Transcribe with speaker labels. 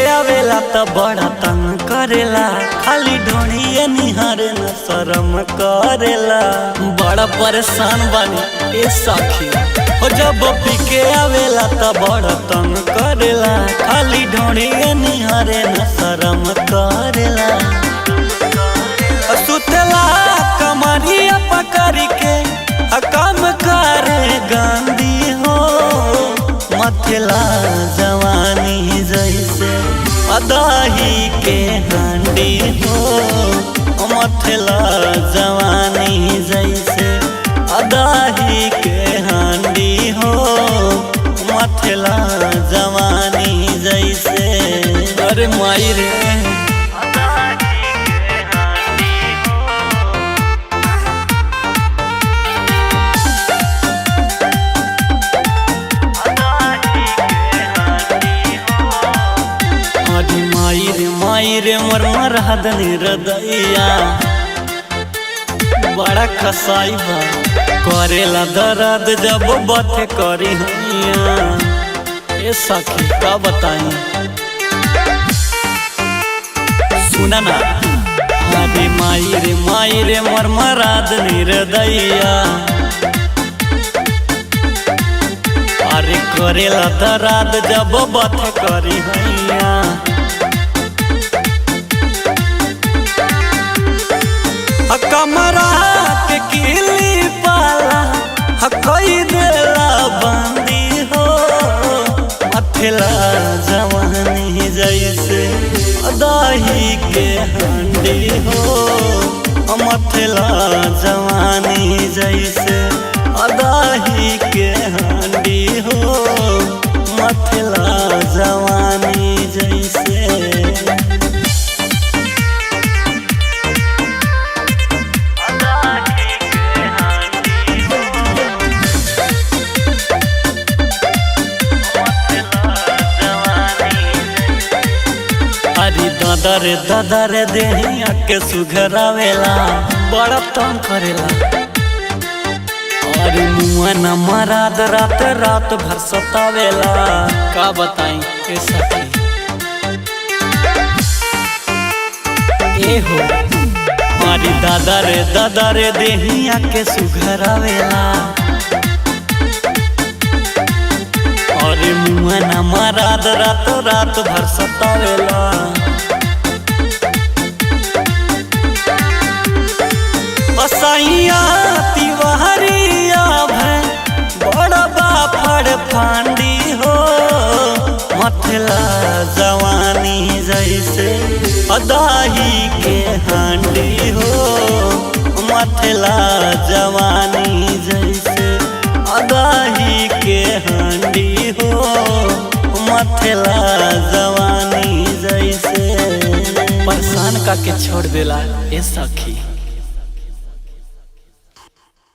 Speaker 1: आवेला त बड़ा तंग करेला, खाली ढोढ़िए निहारे न शरम करेला। बड़ा परेशान बानी ए सखी हो, जब पी के आवेला त बड़ा तंग करेला, खाली ढोढ़िए निहारे न शरम करेला। सुतला कमरिया पकड़ के काम करे गांधी हो, मथला जवानी जैसे अदाही के हांडी हो, मथला जवानी जैसे अदाही के हांडी हो, मथला जवानी जैसे। अरे माई रे माई रे मर हदनी हृदया, बड़ा कसाई बा करेला दर्द जब बथे करी हैया। ए सखी का बताई सुना ना। अरे माई रे मर हदनी हृदया, अरे करेला दर्द जब बथे करी हैया। कमरा के किली पाला कोई देला बंदी हो, मथला जवानी जैसे अदाही के हांडी हो, मथला जवानी जैसे अदाही के हांडी हो, मथला जवानी जैसे। दादा रे देहिया के सुघरावेला, बड़ा तंग करेला। अरे मुआ न मराद रात रात भर सतावेला, का बताई के सखी ए हो। हमारी दादा रे देहिया के सुघरावेला, अरे मुआ न मराद रात रात भर सतावेला। बसाइया तिवारिया भैं बड़ा बाफड़ फांडी हो, मथला जवानी जैसे अदाही के हांडी हो, मथला जवानी जैसे अदाही के हांडी हो, मथला जवानी जैसे। परेशान का के छोड़ देला ए सखी।